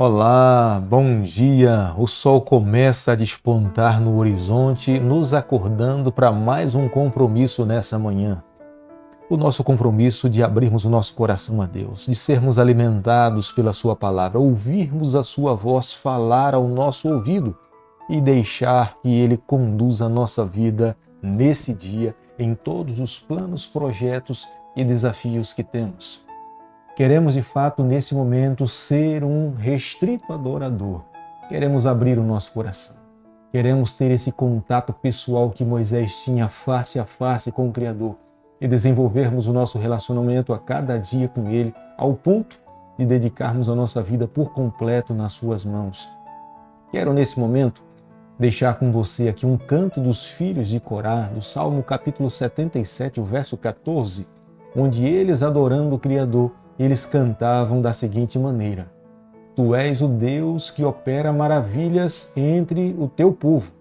Olá, bom dia! O sol começa a despontar no horizonte, nos acordando para mais um compromisso nessa manhã. O nosso compromisso de abrirmos o nosso coração a Deus, de sermos alimentados pela Sua palavra, ouvirmos a Sua voz falar ao nosso ouvido e deixar que Ele conduza a nossa vida nesse dia, em todos os planos, projetos e desafios que temos. Queremos, de fato, nesse momento, ser um restrito adorador. Queremos abrir o nosso coração. Queremos ter esse contato pessoal que Moisés tinha face a face com o Criador e desenvolvermos o nosso relacionamento a cada dia com Ele, ao ponto de dedicarmos a nossa vida por completo nas Suas mãos. Quero, nesse momento, deixar com você aqui um canto dos filhos de Corá, do Salmo capítulo 77, o verso 14, onde eles, adorando o Criador, eles cantavam da seguinte maneira: Tu és o Deus que opera maravilhas entre o teu povo.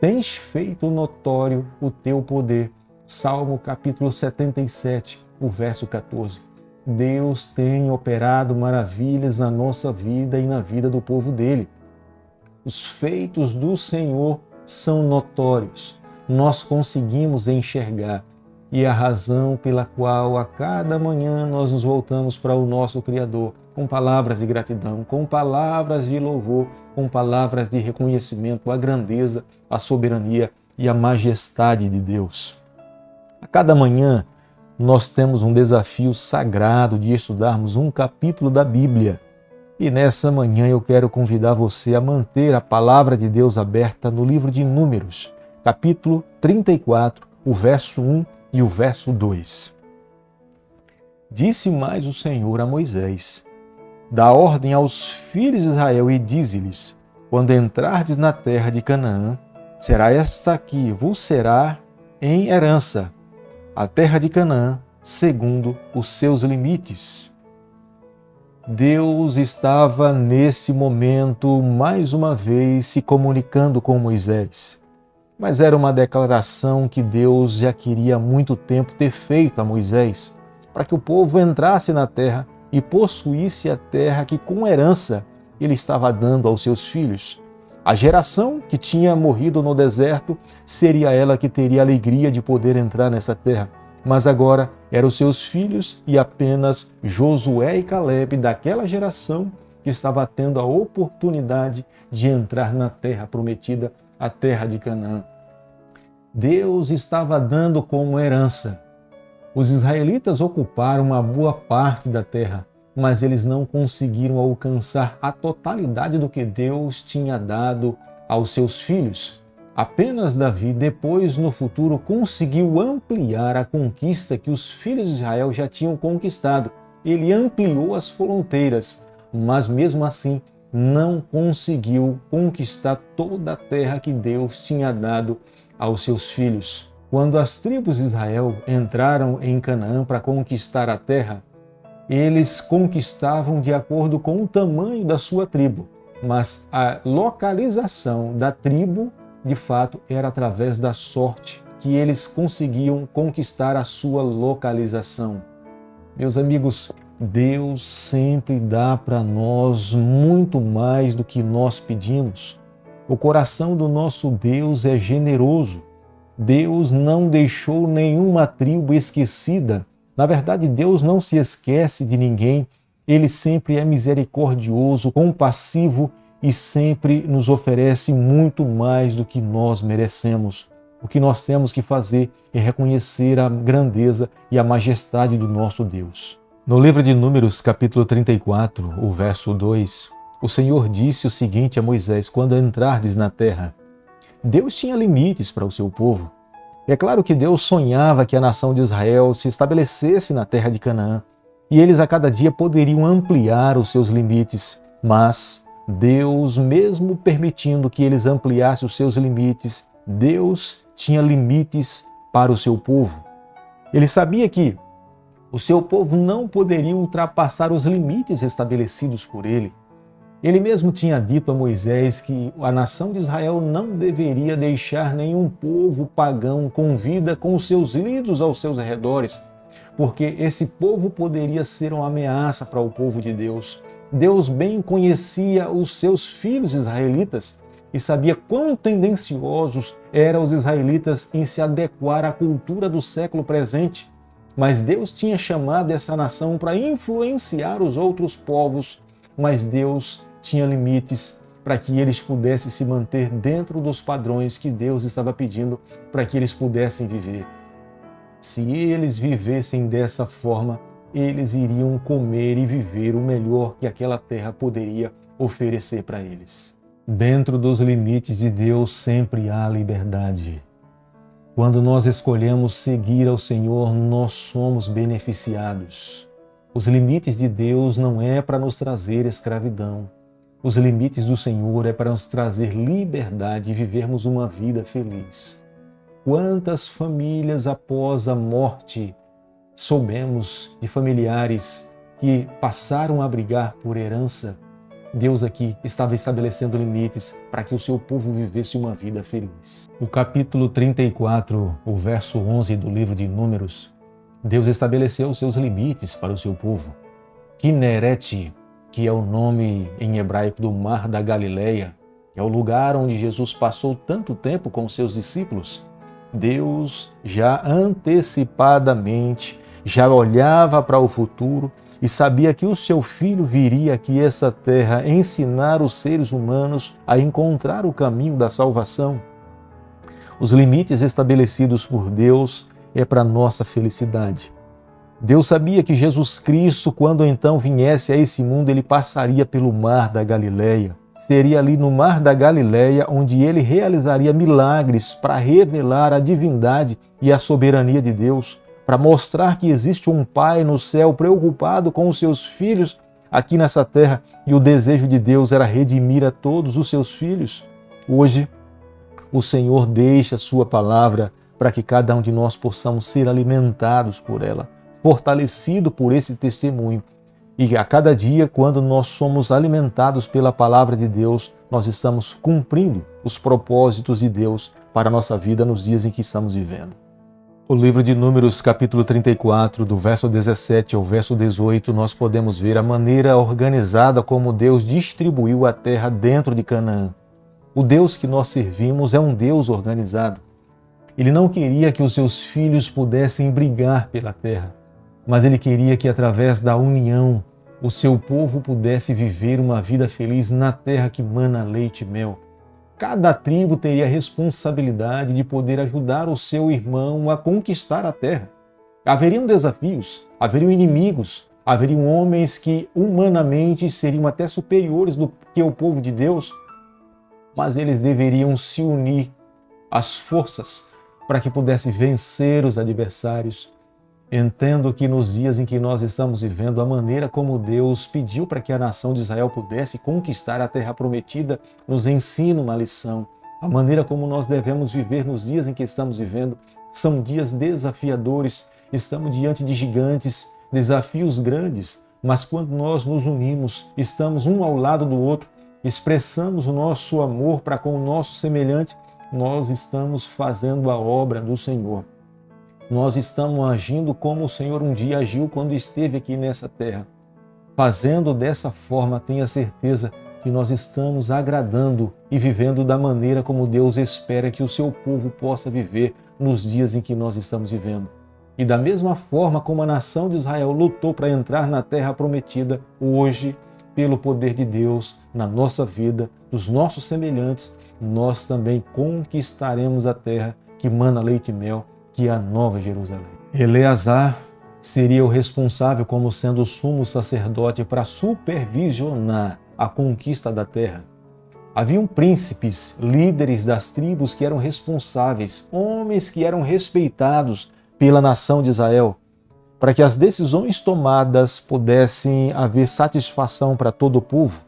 Tens feito notório o teu poder. Salmo capítulo 77, o verso 14. Deus tem operado maravilhas na nossa vida e na vida do povo dele. Os feitos do Senhor são notórios. Nós conseguimos enxergar. E a razão pela qual a cada manhã nós nos voltamos para o nosso Criador com palavras de gratidão, com palavras de louvor, com palavras de reconhecimento à grandeza, à soberania e à majestade de Deus. A cada manhã nós temos um desafio sagrado de estudarmos um capítulo da Bíblia. E nessa manhã eu quero convidar você a manter a palavra de Deus aberta no livro de Números, capítulo 34, o verso 1 e o verso 2. Disse mais o Senhor a Moisés: Dá ordem aos filhos de Israel e dize-lhes: Quando entrardes na terra de Canaã, será esta que vos será em herança, a terra de Canaã, segundo os seus limites. Deus estava nesse momento mais uma vez se comunicando com Moisés. Mas era uma declaração que Deus já queria há muito tempo ter feito a Moisés, para que o povo entrasse na terra e possuísse a terra que, com herança, ele estava dando aos seus filhos. A geração que tinha morrido no deserto seria ela que teria a alegria de poder entrar nessa terra. Mas agora eram os seus filhos e apenas Josué e Caleb daquela geração que estava tendo a oportunidade de entrar na terra prometida, a terra de Canaã. Deus estava dando como herança. Os israelitas ocuparam uma boa parte da terra, mas eles não conseguiram alcançar a totalidade do que Deus tinha dado aos seus filhos. Apenas Davi, depois no futuro, conseguiu ampliar a conquista que os filhos de Israel já tinham conquistado. Ele ampliou as fronteiras, mas mesmo assim não conseguiu conquistar toda a terra que Deus tinha dado aos seus filhos. Quando as tribos de Israel entraram em Canaã para conquistar a terra, eles conquistavam de acordo com o tamanho da sua tribo, mas a localização da tribo, de fato, era através da sorte que eles conseguiam conquistar a sua localização. Meus amigos, Deus sempre dá para nós muito mais do que nós pedimos. O coração do nosso Deus é generoso. Deus não deixou nenhuma tribo esquecida. Na verdade, Deus não se esquece de ninguém. Ele sempre é misericordioso, compassivo e sempre nos oferece muito mais do que nós merecemos. O que nós temos que fazer é reconhecer a grandeza e a majestade do nosso Deus. No livro de Números, capítulo 34, o verso 2, o Senhor disse o seguinte a Moisés: Quando entrardes na terra. Deus tinha limites para o seu povo. É claro que Deus sonhava que a nação de Israel se estabelecesse na terra de Canaã, e eles a cada dia poderiam ampliar os seus limites, mas Deus, mesmo permitindo que eles ampliassem os seus limites, Deus tinha limites para o seu povo. Ele sabia que o seu povo não poderia ultrapassar os limites estabelecidos por ele. Ele mesmo tinha dito a Moisés que a nação de Israel não deveria deixar nenhum povo pagão com vida com os seus ídolos aos seus arredores, porque esse povo poderia ser uma ameaça para o povo de Deus. Deus bem conhecia os seus filhos israelitas e sabia quão tendenciosos eram os israelitas em se adequar à cultura do século presente. Mas Deus tinha chamado essa nação para influenciar os outros povos, mas Deus tinha limites para que eles pudessem se manter dentro dos padrões que Deus estava pedindo para que eles pudessem viver. Se eles vivessem dessa forma, eles iriam comer e viver o melhor que aquela terra poderia oferecer para eles. Dentro dos limites de Deus sempre há liberdade. Quando nós escolhemos seguir ao Senhor, nós somos beneficiados. Os limites de Deus não é para nos trazer escravidão. Os limites do Senhor é para nos trazer liberdade e vivermos uma vida feliz. Quantas famílias após a morte soubemos de familiares que passaram a brigar por herança? Deus aqui estava estabelecendo limites para que o seu povo vivesse uma vida feliz. O capítulo 34, o verso 11 do livro de Números, Deus estabeleceu os seus limites para o seu povo. Quinerete, que é o nome em hebraico do Mar da Galileia, que é o lugar onde Jesus passou tanto tempo com os seus discípulos, Deus já antecipadamente já olhava para o futuro e sabia que o seu filho viria aqui a essa terra ensinar os seres humanos a encontrar o caminho da salvação. Os limites estabelecidos por Deus é para nossa felicidade. Deus sabia que Jesus Cristo, quando então viesse a esse mundo, ele passaria pelo Mar da Galileia. Seria ali no Mar da Galileia onde ele realizaria milagres para revelar a divindade e a soberania de Deus, para mostrar que existe um Pai no céu preocupado com os seus filhos aqui nessa terra, e o desejo de Deus era redimir a todos os seus filhos. Hoje, o Senhor deixa a sua palavra para que cada um de nós possamos ser alimentados por ela, fortalecido por esse testemunho. E a cada dia, quando nós somos alimentados pela palavra de Deus, nós estamos cumprindo os propósitos de Deus para a nossa vida nos dias em que estamos vivendo. O livro de Números, capítulo 34, do verso 17 ao verso 18, nós podemos ver a maneira organizada como Deus distribuiu a terra dentro de Canaã. O Deus que nós servimos é um Deus organizado. Ele não queria que os seus filhos pudessem brigar pela terra, mas ele queria que através da união o seu povo pudesse viver uma vida feliz na terra que mana leite e mel. Cada tribo teria a responsabilidade de poder ajudar o seu irmão a conquistar a terra. Haveriam desafios, haveriam inimigos, haveriam homens que humanamente seriam até superiores do que o povo de Deus, mas eles deveriam se unir às forças para que pudessem vencer os adversários. Entendo que nos dias em que nós estamos vivendo, a maneira como Deus pediu para que a nação de Israel pudesse conquistar a terra prometida nos ensina uma lição. A maneira como nós devemos viver nos dias em que estamos vivendo são dias desafiadores, estamos diante de gigantes, desafios grandes, mas quando nós nos unimos, estamos um ao lado do outro, expressamos o nosso amor para com o nosso semelhante, nós estamos fazendo a obra do Senhor. Nós estamos agindo como o Senhor um dia agiu quando esteve aqui nessa terra. Fazendo dessa forma, tenha certeza que nós estamos agradando e vivendo da maneira como Deus espera que o seu povo possa viver nos dias em que nós estamos vivendo. E da mesma forma como a nação de Israel lutou para entrar na terra prometida, hoje, pelo poder de Deus, na nossa vida, dos nossos semelhantes, nós também conquistaremos a terra que mana leite e mel, que é a Nova Jerusalém. Eleazar seria o responsável como sendo o sumo sacerdote para supervisionar a conquista da terra. Haviam príncipes, líderes das tribos que eram responsáveis, homens que eram respeitados pela nação de Israel, para que as decisões tomadas pudessem haver satisfação para todo o povo.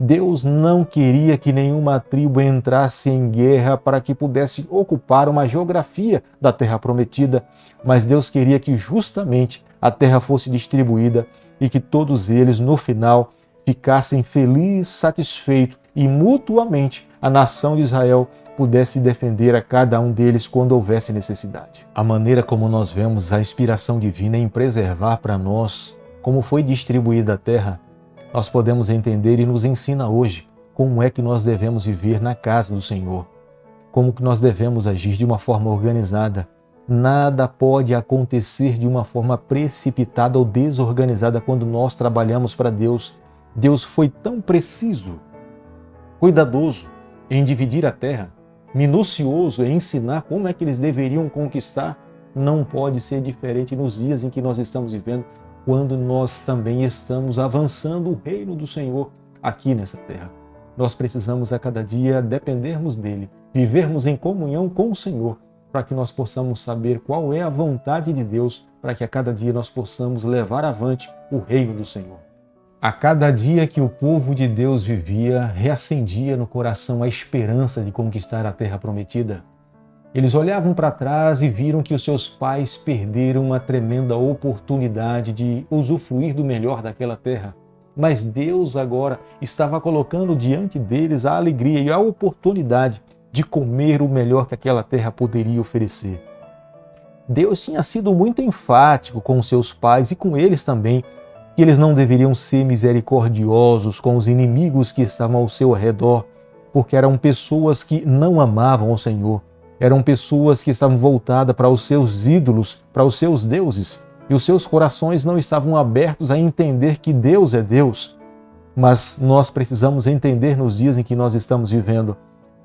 Deus não queria que nenhuma tribo entrasse em guerra para que pudesse ocupar uma geografia da terra prometida, mas Deus queria que justamente a terra fosse distribuída e que todos eles, no final, ficassem felizes, satisfeitos e mutuamente a nação de Israel pudesse defender a cada um deles quando houvesse necessidade. A maneira como nós vemos a inspiração divina em preservar para nós como foi distribuída a terra, nós podemos entender e nos ensina hoje como é que nós devemos viver na casa do Senhor, como que nós devemos agir de uma forma organizada. Nada pode acontecer de uma forma precipitada ou desorganizada quando nós trabalhamos para Deus. Deus foi tão preciso, cuidadoso em dividir a terra, minucioso em ensinar como é que eles deveriam conquistar. Não pode ser diferente nos dias em que nós estamos vivendo, quando nós também estamos avançando o reino do Senhor aqui nessa terra. Nós precisamos a cada dia dependermos dele, vivermos em comunhão com o Senhor, para que nós possamos saber qual é a vontade de Deus, para que a cada dia nós possamos levar avante o reino do Senhor. A cada dia que o povo de Deus vivia, reacendia no coração a esperança de conquistar a terra prometida. Eles olhavam para trás e viram que os seus pais perderam uma tremenda oportunidade de usufruir do melhor daquela terra. Mas Deus agora estava colocando diante deles a alegria e a oportunidade de comer o melhor que aquela terra poderia oferecer. Deus tinha sido muito enfático com seus pais e com eles também, que eles não deveriam ser misericordiosos com os inimigos que estavam ao seu redor, porque eram pessoas que não amavam o Senhor. Eram pessoas que estavam voltadas para os seus ídolos, para os seus deuses, e os seus corações não estavam abertos a entender que Deus é Deus. Mas nós precisamos entender nos dias em que nós estamos vivendo.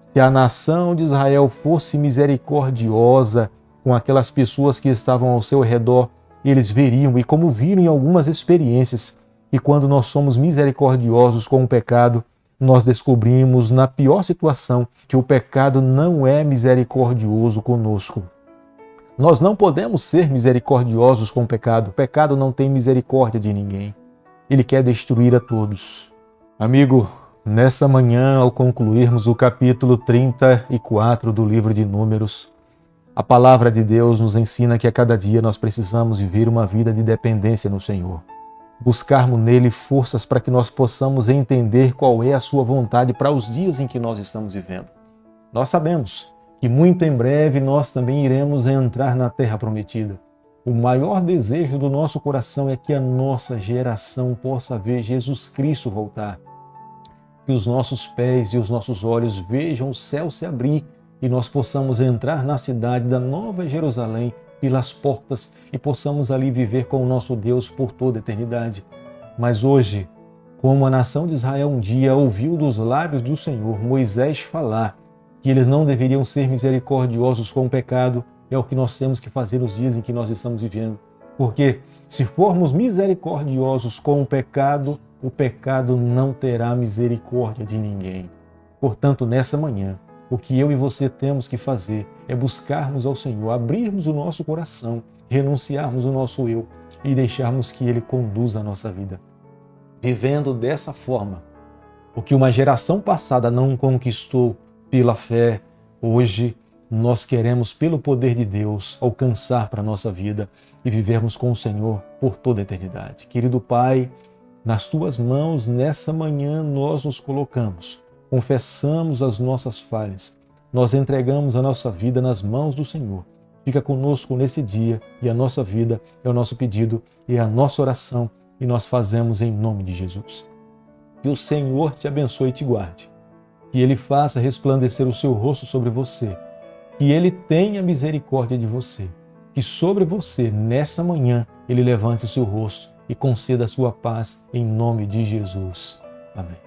Se a nação de Israel fosse misericordiosa com aquelas pessoas que estavam ao seu redor, eles veriam, e como viram em algumas experiências, e quando nós somos misericordiosos com o pecado, nós descobrimos na pior situação que o pecado não é misericordioso conosco. Nós não podemos ser misericordiosos com o pecado. O pecado não tem misericórdia de ninguém. Ele quer destruir a todos. Amigo, nessa manhã, ao concluirmos o capítulo 34 do livro de Números, a palavra de Deus nos ensina que a cada dia nós precisamos viver uma vida de dependência no Senhor. Buscarmos nele forças para que nós possamos entender qual é a sua vontade para os dias em que nós estamos vivendo. Nós sabemos que muito em breve nós também iremos entrar na terra prometida. O maior desejo do nosso coração é que a nossa geração possa ver Jesus Cristo voltar. Que os nossos pés e os nossos olhos vejam o céu se abrir e nós possamos entrar na cidade da Nova Jerusalém pelas portas e possamos ali viver com o nosso Deus por toda a eternidade. Mas hoje, como a nação de Israel um dia ouviu dos lábios do Senhor Moisés falar que eles não deveriam ser misericordiosos com o pecado, é o que nós temos que fazer nos dias em que nós estamos vivendo. Porque se formos misericordiosos com o pecado não terá misericórdia de ninguém. Portanto, nessa manhã, o que eu e você temos que fazer é buscarmos ao Senhor, abrirmos o nosso coração, renunciarmos o nosso eu e deixarmos que Ele conduza a nossa vida. Vivendo dessa forma, o que uma geração passada não conquistou pela fé, hoje nós queremos, pelo poder de Deus, alcançar para a nossa vida e vivermos com o Senhor por toda a eternidade. Querido Pai, nas Tuas mãos, nessa manhã, nós nos colocamos. Confessamos as nossas falhas, nós entregamos a nossa vida nas mãos do Senhor. Fica conosco nesse dia e a nossa vida é o nosso pedido e a nossa oração e nós fazemos em nome de Jesus. Que o Senhor te abençoe e te guarde, que Ele faça resplandecer o seu rosto sobre você, que Ele tenha misericórdia de você, que sobre você, nessa manhã, Ele levante o seu rosto e conceda a sua paz em nome de Jesus. Amém.